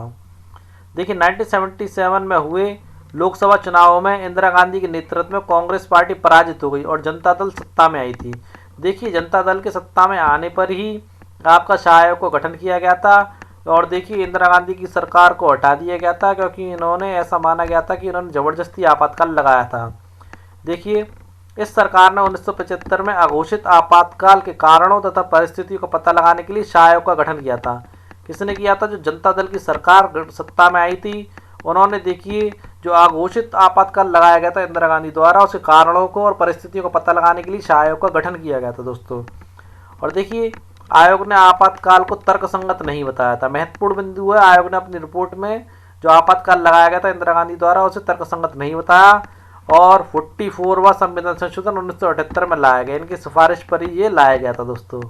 देखिए 1977 में हुए लोकसभा चुनावों में इंदिरा गांधी के नेतृत्व में कांग्रेस पार्टी पराजित हो गई और जनता दल सत्ता में आई थी। देखिए जनता दल के सत्ता में आने पर ही आपका शाह आयोग को गठन किया गया था। और देखिए इंदिरा गांधी की सरकार को हटा दिया गया था, क्योंकि इन्होंने ऐसा माना गया था कि इन्होंने ज़बरदस्ती आपातकाल लगाया था। देखिए इस सरकार ने 1975 में अघोषित आपातकाल के कारणों तथा परिस्थितियों का पता लगाने के लिए शाह आयोग का गठन किया था। किसने किया था? जो जनता दल की सरकार सत्ता में आई थी, उन्होंने देखिए जो अघोषित आपातकाल लगाया गया था इंदिरा गांधी द्वारा, उसके कारणों को और परिस्थितियों का पता लगाने के लिए शाह आयोग का गठन किया गया था दोस्तों। और देखिए आयोग ने आपातकाल को तर्कसंगत नहीं बताया था। महत्वपूर्ण बिंदु है, आयोग ने अपनी रिपोर्ट में जो आपातकाल लगाया गया था इंदिरा गांधी द्वारा, उसे तर्कसंगत नहीं बताया। और 44वां संविधान संशोधन 1978 में लाया गया, इनकी सिफारिश पर ही ये लाया गया था दोस्तों।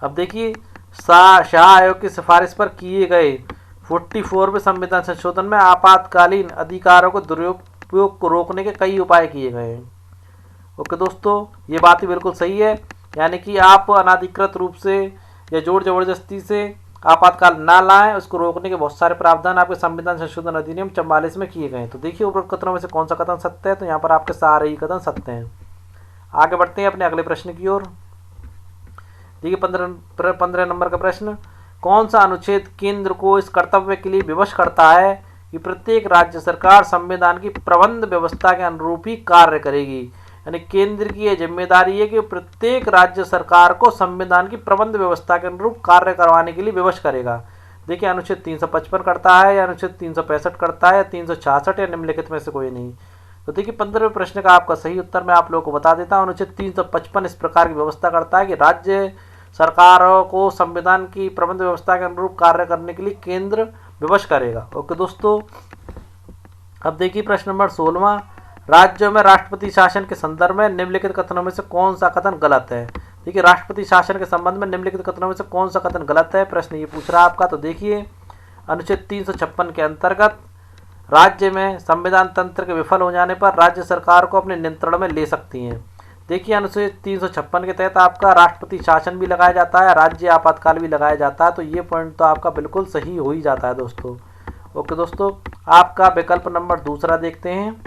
अब देखिए शाह आयोग की सिफारिश पर किए गए 44वें संविधान संशोधन में आपातकालीन अधिकारों को दुरुपयोग को रोकने के कई उपाय किए गए हैं। ओके दोस्तों, ये बात ही बिल्कुल सही है, यानी कि आप अनाधिकृत रूप से या जोर जबरदस्ती से आपातकाल ना लाएं, उसको रोकने के बहुत सारे प्रावधान आपके संविधान संशोधन अधिनियम 44 में किए गए हैं। तो देखिए उपरोक्त कथनों में से कौन सा कथन सत्य है? तो यहाँ पर आपके सारे ही कथन सत्य हैं। आगे बढ़ते हैं अपने अगले प्रश्न की ओर। देखिए 15 नंबर का प्रश्न, कौन सा अनुच्छेद केंद्र को इस कर्तव्य के लिए विवश करता है कि प्रत्येक राज्य सरकार संविधान की प्रबंध व्यवस्था के अनुरूप ही कार्य करेगी? यानी केंद्र की यह जिम्मेदारी है कि प्रत्येक राज्य सरकार को संविधान की प्रबंध व्यवस्था के अनुरूप कार्य करवाने के लिए विवश करेगा। देखिए अनुच्छेद 355 करता है या अनुच्छेद 365 करता है या 366 या निम्नलिखित में से कोई नहीं। तो देखिए 15वें प्रश्न का आपका सही उत्तर मैं आप लोगों को बता देता हूँ। अनुच्छेद 355 इस प्रकार की व्यवस्था करता है कि राज्य सरकारों को संविधान की प्रबंध व्यवस्था के अनुरूप कार्य करने के लिए केंद्र विवश करेगा। ओके दोस्तों, अब देखिए प्रश्न नंबर 16वां, राज्यों में राष्ट्रपति शासन के संदर्भ में निम्नलिखित कथनों में से कौन सा कथन गलत है? देखिए राष्ट्रपति शासन के संबंध में निम्नलिखित कथनों में से कौन सा कथन गलत है, प्रश्न ये पूछ रहा है आपका। तो देखिए अनुच्छेद 356 के अंतर्गत राज्य में संविधान तंत्र के विफल हो जाने पर राज्य सरकार को अपने नियंत्रण में ले सकती हैं। देखिए अनुच्छेद 356 के तहत आपका राष्ट्रपति शासन भी लगाया जाता है, राज्य आपातकाल भी लगाया जाता है। तो ये पॉइंट तो आपका बिल्कुल सही हो ही जाता है दोस्तों। ओके दोस्तों, आपका विकल्प नंबर दूसरा देखते हैं।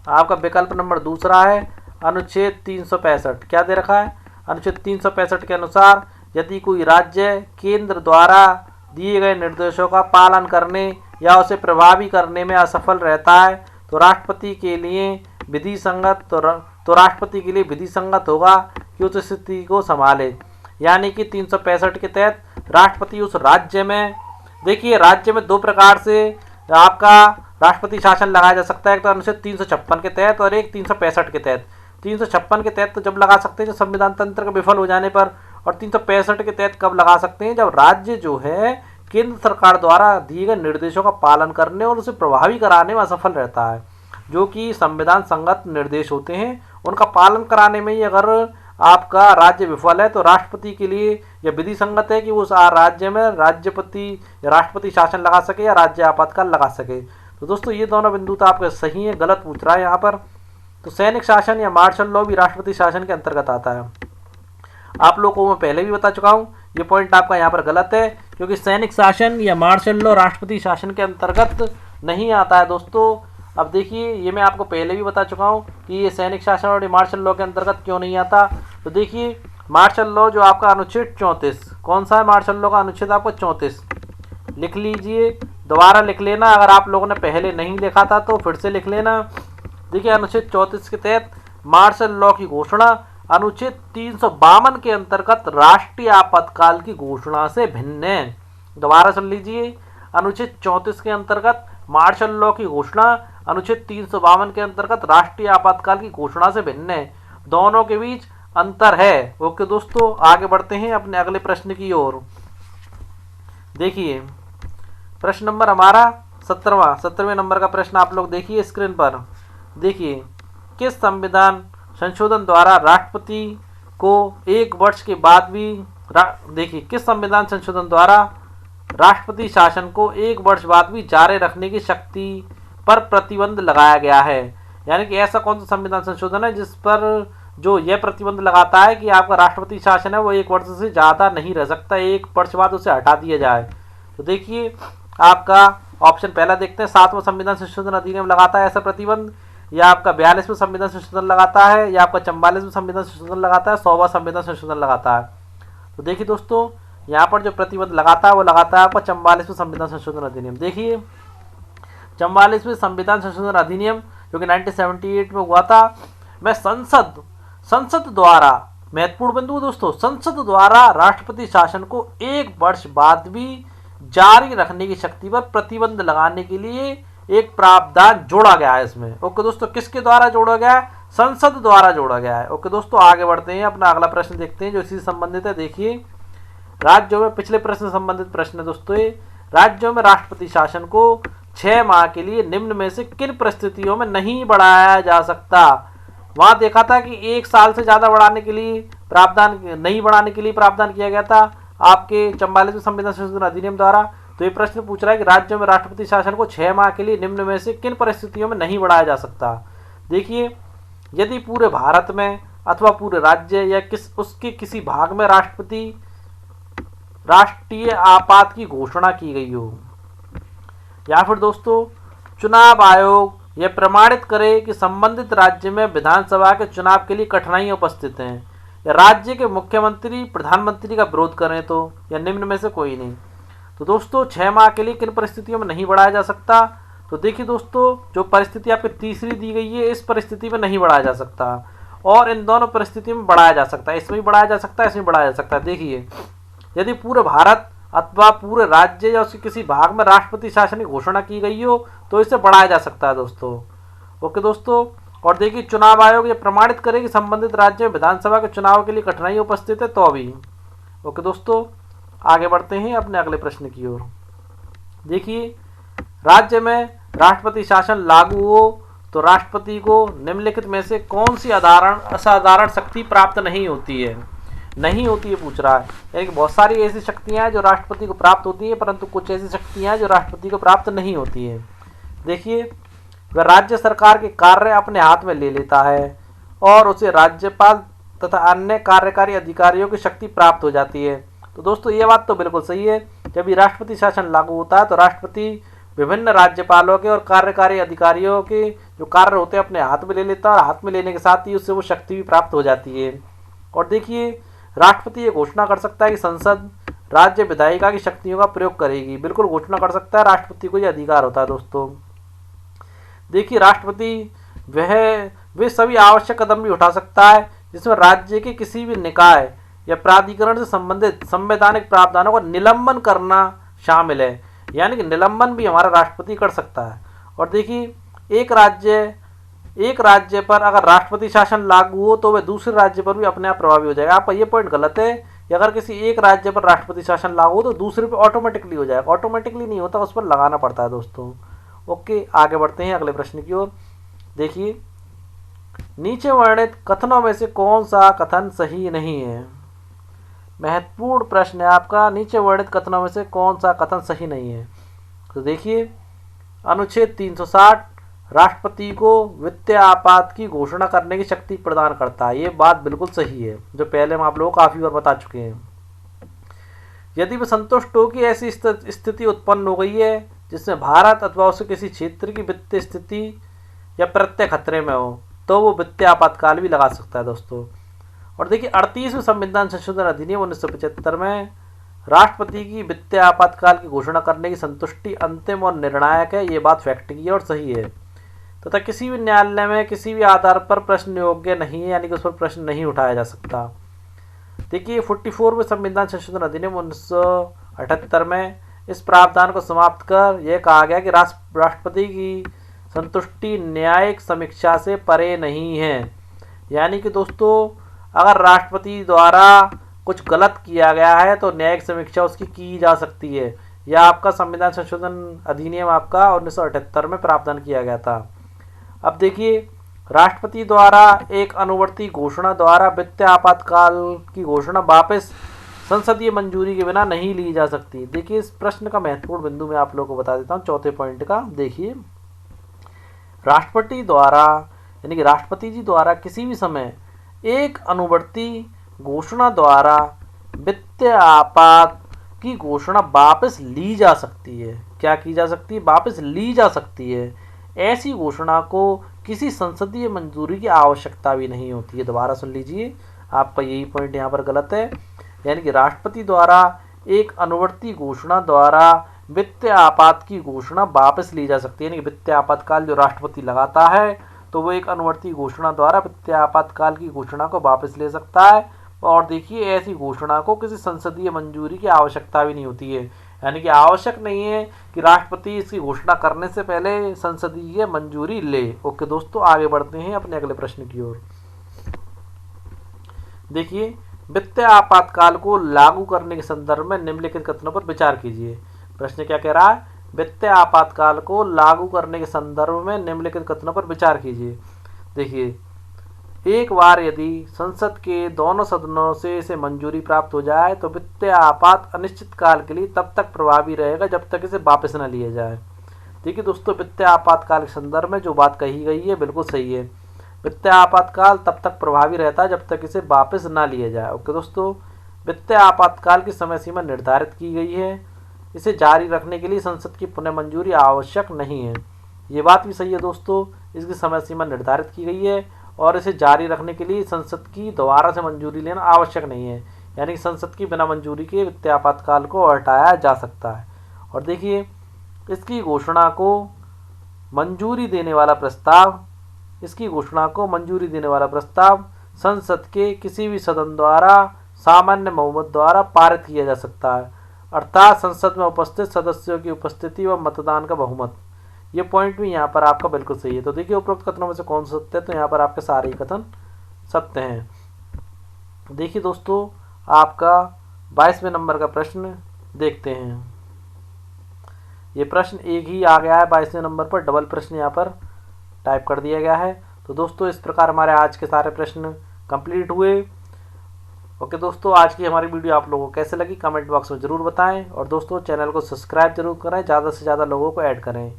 आपका विकल्प नंबर दूसरा है अनुच्छेद 365। क्या दे रखा है? अनुच्छेद 365 के अनुसार यदि कोई राज्य केंद्र द्वारा दिए गए निर्देशों का पालन करने या उसे प्रभावी करने में असफल रहता है तो राष्ट्रपति के लिए विधि संगत होगा कि उस स्थिति को संभाले। यानी कि 365 के तहत राष्ट्रपति उस राज्य में, देखिए राज्य में दो प्रकार से आपका राष्ट्रपति शासन लगाया जा सकता है, एक तो अनुच्छेद 356 के तहत और एक 365 के तहत। 356 के तहत तो जब लगा सकते हैं जब संविधान तंत्र का विफल हो जाने पर, और 365 के तहत कब लगा सकते हैं? जब राज्य जो है केंद्र सरकार द्वारा दिए गए निर्देशों का पालन करने और उसे प्रभावी कराने में असफल रहता है। जो कि संविधान संगत निर्देश होते हैं उनका पालन कराने में ही अगर आपका राज्य विफल है तो राष्ट्रपति के लिए यह विधि संगत है कि उस राज्य में राज्यपति या राष्ट्रपति शासन लगा सके या राज्य आपातकाल लगा सके। तो दोस्तों ये दोनों बिंदु तो आपके सही है, गलत पूछ रहा है यहाँ पर। तो सैनिक शासन या मार्शल लॉ भी राष्ट्रपति शासन के अंतर्गत आता है। आप लोगों को मैं पहले भी बता चुका हूँ, ये पॉइंट आपका यहाँ पर गलत है, क्योंकि सैनिक शासन या मार्शल लॉ राष्ट्रपति शासन के अंतर्गत नहीं आता है दोस्तों। अब देखिए ये मैं आपको पहले भी बता चुका हूँ कि ये सैनिक शासन और मार्शल लॉ के अंतर्गत क्यों नहीं आता। तो देखिए मार्शल लॉ जो आपका अनुच्छेद 34, कौन सा है मार्शल लॉ का अनुच्छेद? आपको 34 लिख लीजिए, दोबारा लिख लेना, अगर आप लोगों ने पहले नहीं लिखा था तो फिर से लिख लेना। देखिए अनुच्छेद 34 के तहत मार्शल लॉ की घोषणा अनुच्छेद 352 के अंतर्गत राष्ट्रीय आपातकाल की घोषणा से भिन्न है। दोबारा सुन लीजिए, अनुच्छेद 34 के अंतर्गत मार्शल लॉ की घोषणा अनुच्छेद 352 के अंतर्गत राष्ट्रीय आपातकाल की घोषणा से भिन्न है। दोनों के बीच अंतर है। ओके दोस्तों, आगे बढ़ते हैं अपने अगले प्रश्न की ओर। देखिए प्रश्न नंबर हमारा 17वें नंबर का प्रश्न आप लोग देखिए स्क्रीन पर। देखिए, किस संविधान संशोधन द्वारा राष्ट्रपति को 1 वर्ष के बाद भी देखिए किस संविधान संशोधन द्वारा राष्ट्रपति शासन को 1 वर्ष बाद भी जारी रखने की शक्ति पर प्रतिबंध लगाया गया है। यानी कि ऐसा कौन सा संविधान संशोधन है जिस पर जो यह प्रतिबंध लगाता है कि आपका राष्ट्रपति शासन है वो 1 वर्ष से ज़्यादा नहीं रह सकता, 1 वर्ष बाद उसे हटा दिया जाए। तो देखिए आपका ऑप्शन पहला देखते हैं, 7वां संविधान संशोधन अधिनियम लगाता है ऐसा प्रतिबंध, या आपका 42वां संविधान संशोधन लगाता है, या आपका 44वां संविधान संशोधन लगाता है, 100वां संविधान संशोधन लगाता है। तो देखिए दोस्तों, यहाँ पर जो प्रतिबंध लगाता है वो लगाता है आपका 44वां संविधान संशोधन अधिनियम। देखिए 44वें संविधान संशोधन अधिनियम जो कि 1978 में हुआ था, में संसद द्वारा, महत्वपूर्ण बिंदु दोस्तों, संसद द्वारा राष्ट्रपति शासन को 1 वर्ष बाद भी जारी रखने की शक्ति पर प्रतिबंध लगाने के लिए एक प्रावधान जोड़ा गया है इसमें। ओके दोस्तों, किसके द्वारा जोड़ा गया है? संसद द्वारा जोड़ा गया है। ओके दोस्तों, आगे बढ़ते हैं, अपना अगला प्रश्न देखते हैं जो इसी से संबंधित है। देखिए राज्यों में, पिछले प्रश्न से संबंधित प्रश्न है दोस्तों ये, राज्यों में राष्ट्रपति शासन को 6 माह के लिए निम्न में से किन परिस्थितियों में नहीं बढ़ाया जा सकता? वहां देखा था कि 1 साल से ज्यादा बढ़ाने के लिए प्रावधान किया गया था आपके 44वें संविधान संशोधन अधिनियम द्वारा। तो ये प्रश्न पूछ रहा है कि राज्यों में राष्ट्रपति शासन को 6 माह के लिए निम्न में से किन परिस्थितियों में नहीं बढ़ाया जा सकता? देखिए, यदि पूरे भारत में अथवा पूरे राज्य या उसके किसी भाग में राष्ट्रीय आपात की घोषणा की गई हो, या फिर दोस्तों चुनाव आयोग यह प्रमाणित करे कि संबंधित राज्य में विधानसभा के चुनाव के लिए कठिनाइयां उपस्थित हैं, या राज्य के मुख्यमंत्री प्रधानमंत्री का विरोध करें तो, या निम्न में से कोई नहीं। तो दोस्तों 6 माह के लिए किन परिस्थितियों में नहीं बढ़ाया जा सकता? तो देखिए दोस्तों, जो परिस्थिति आपको तीसरी दी गई है इस परिस्थिति में नहीं बढ़ाया जा सकता, और इन दोनों परिस्थितियों में बढ़ाया जा सकता है, इसमें भी बढ़ाया जा सकता है, इसमें बढ़ाया जा सकता है। देखिए, यदि पूरे भारत अथवा पूरे राज्य या उसके किसी भाग में राष्ट्रपति शासन की घोषणा की गई हो तो इसे बढ़ाया जा सकता है दोस्तों। ओके दोस्तों, और देखिए चुनाव आयोग ये प्रमाणित करे कि संबंधित राज्य में विधानसभा के चुनाव के लिए कठिनाई उपस्थित है तो भी। ओके दोस्तों, आगे बढ़ते हैं अपने अगले प्रश्न की ओर। देखिए, राज्य में राष्ट्रपति शासन लागू हो तो राष्ट्रपति को निम्नलिखित में से कौन सी असाधारण शक्ति प्राप्त नहीं होती है पूछ रहा है। यानी कि बहुत सारी ऐसी शक्तियां हैं जो राष्ट्रपति को प्राप्त होती है, परंतु कुछ ऐसी शक्तियां हैं जो राष्ट्रपति को प्राप्त नहीं होती है। देखिए, वह राज्य सरकार के कार्य अपने हाथ में ले लेता है और उसे राज्यपाल तथा अन्य कार्यकारी अधिकारियों की शक्ति प्राप्त हो जाती है। तो दोस्तों ये बात तो बिल्कुल सही है, जब भी राष्ट्रपति शासन लागू होता है तो राष्ट्रपति विभिन्न राज्यपालों के और कार्यकारी अधिकारियों के जो कार्य होते हैं अपने हाथ में ले लेता है, और हाथ में लेने के साथ ही उससे वो शक्ति भी प्राप्त हो जाती है। और देखिए, राष्ट्रपति ये घोषणा कर सकता है कि संसद राज्य विधायिका की शक्तियों का प्रयोग करेगी, बिल्कुल घोषणा कर सकता है, राष्ट्रपति को यह अधिकार होता है दोस्तों। देखिए, राष्ट्रपति वे सभी आवश्यक कदम भी उठा सकता है जिसमें राज्य के किसी भी निकाय या प्राधिकरण से संबंधित संवैधानिक प्रावधानों का निलंबन करना शामिल है। यानी कि निलंबन भी हमारा राष्ट्रपति कर सकता है। और देखिए, एक राज्य पर अगर राष्ट्रपति शासन लागू हो तो वह दूसरे राज्य पर भी अपने आप प्रभावी हो जाएगा। आपका ये पॉइंट गलत है कि अगर किसी एक राज्य पर राष्ट्रपति शासन लागू हो तो दूसरे पर ऑटोमेटिकली हो जाएगा। ऑटोमेटिकली नहीं होता, उस पर लगाना पड़ता है दोस्तों। ओके, आगे बढ़ते हैं अगले प्रश्न की ओर। देखिए, नीचे वर्णित कथनों में से कौन सा कथन सही नहीं है? महत्वपूर्ण प्रश्न है आपका, नीचे वर्णित कथनों में से कौन सा कथन सही नहीं है? तो देखिए, अनुच्छेद 360 राष्ट्रपति को वित्तीय आपात की घोषणा करने की शक्ति प्रदान करता है, ये बात बिल्कुल सही है, जो पहले हम आप लोगों को काफी बार बता चुके हैं। यदि वह संतुष्ट हो कि ऐसी स्थिति उत्पन्न हो गई है जिसमें भारत अथवा उसके किसी क्षेत्र की वित्तीय स्थिति या प्रत्यय खतरे में हो तो वो वित्तीय आपातकाल भी लगा सकता है दोस्तों। और देखिए, 38वें संविधान संशोधन अधिनियम 1975 में राष्ट्रपति की वित्तीय आपातकाल की घोषणा करने की संतुष्टि अंतिम और निर्णायक है, ये बात फैक्ट की है और सही है। तथा किसी भी न्यायालय में किसी भी आधार पर प्रश्न योग्य नहीं है, यानी कि उस पर प्रश्न नहीं उठाया जा सकता। देखिए 44वें संविधान संशोधन अधिनियम 1978 में इस प्रावधान को समाप्त कर यह कहा गया कि राष्ट्रपति की संतुष्टि न्यायिक समीक्षा से परे नहीं है। यानी कि दोस्तों अगर राष्ट्रपति द्वारा कुछ गलत किया गया है तो न्यायिक समीक्षा उसकी की जा सकती है। यह आपका संविधान संशोधन अधिनियम आपका 1978 में प्रावधान किया गया था। अब देखिए राष्ट्रपति द्वारा एक अनुवर्ती घोषणा द्वारा वित्तीय आपातकाल की घोषणा वापस संसदीय मंजूरी के बिना नहीं ली जा सकती। देखिए इस प्रश्न का महत्वपूर्ण बिंदु मैं आप लोगों को बता देता हूँ चौथे पॉइंट का। देखिए राष्ट्रपति द्वारा यानी कि राष्ट्रपति जी द्वारा किसी भी समय एक अनुवर्ती घोषणा द्वारा वित्तीय आपात की घोषणा वापस ली जा सकती है। क्या की जा सकती है? वापस ली जा सकती है। ऐसी घोषणा को किसी संसदीय मंजूरी की आवश्यकता भी नहीं होती है। दोबारा सुन लीजिए, आपका यही पॉइंट यहाँ पर गलत है। यानी कि राष्ट्रपति द्वारा एक अनुवर्ती घोषणा द्वारा वित्तीय आपात की घोषणा वापस ली जा सकती है। यानी कि वित्तीय आपातकाल जो राष्ट्रपति लगाता है तो वो एक अनुवर्ती घोषणा द्वारा वित्तीय आपातकाल की घोषणा को वापस ले सकता है। और देखिए ऐसी घोषणा को किसी संसदीय मंजूरी की आवश्यकता भी नहीं होती है। यानी कि आवश्यक नहीं है कि राष्ट्रपति इसकी घोषणा करने से पहले संसदीय मंजूरी ले। ओके दोस्तों, आगे बढ़ते हैं अपने अगले प्रश्न की ओर। देखिए वित्तीय आपातकाल को लागू करने के संदर्भ में निम्नलिखित कथनों पर विचार कीजिए। प्रश्न क्या कह रहा है? वित्तीय आपातकाल को लागू करने के संदर्भ में निम्नलिखित कथनों पर विचार कीजिए। देखिए एक बार यदि संसद के दोनों सदनों से इसे मंजूरी प्राप्त हो जाए तो वित्तीय आपात अनिश्चित काल के लिए तब तक प्रभावी रहेगा जब तक इसे वापस न लिया जाए। देखिए दोस्तों वित्तीय आपातकाल के संदर्भ में जो बात कही गई है बिल्कुल सही है। वित्तीय आपातकाल तब तक प्रभावी रहता है जब तक इसे वापस ना लिया जाए। ओके दोस्तों, वित्तीय आपातकाल की समय सीमा निर्धारित की गई है। इसे जारी रखने के लिए संसद की पुनः मंजूरी आवश्यक नहीं है। ये बात भी सही है दोस्तों, इसकी समय सीमा निर्धारित की गई है और इसे जारी रखने के लिए संसद की दोबारा से मंजूरी लेना आवश्यक नहीं है। यानी संसद की बिना मंजूरी के वित्तीय आपातकाल को हटाया जा सकता है। और देखिए इसकी घोषणा को मंजूरी देने वाला प्रस्ताव संसद के किसी भी सदन द्वारा सामान्य बहुमत द्वारा पारित किया जा सकता है, अर्थात संसद में उपस्थित सदस्यों की उपस्थिति व मतदान का बहुमत। ये पॉइंट भी यहाँ पर आपका बिल्कुल सही है। तो देखिए उपरोक्त कथनों में से कौन सा सत्य है? तो यहाँ पर आपके सारे ही कथन सत्य हैं। देखिए दोस्तों आपका 22वें नंबर का प्रश्न देखते हैं। ये प्रश्न एक ही आ गया है 22वें नंबर पर, डबल प्रश्न यहाँ पर टाइप कर दिया गया है। तो दोस्तों इस प्रकार हमारे आज के सारे प्रश्न कंप्लीट हुए। ओके दोस्तों, आज की हमारी वीडियो आप लोगों को कैसे लगी कमेंट बॉक्स में ज़रूर बताएं। और दोस्तों चैनल को सब्सक्राइब जरूर करें, ज़्यादा से ज़्यादा लोगों को ऐड करें।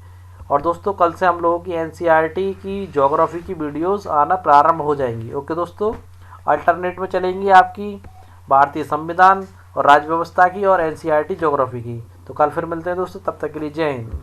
और दोस्तों कल से हम लोगों की एनसीईआरटी की ज्योग्राफी की वीडियोस आना प्रारंभ हो जाएंगी। ओके दोस्तों, अल्टरनेट में चलेंगी आपकी भारतीय संविधान और राज्य व्यवस्था की और एनसीईआरटी ज्योग्राफी की। तो कल फिर मिलते हैं दोस्तों, तब तक के लिए जय हिंद।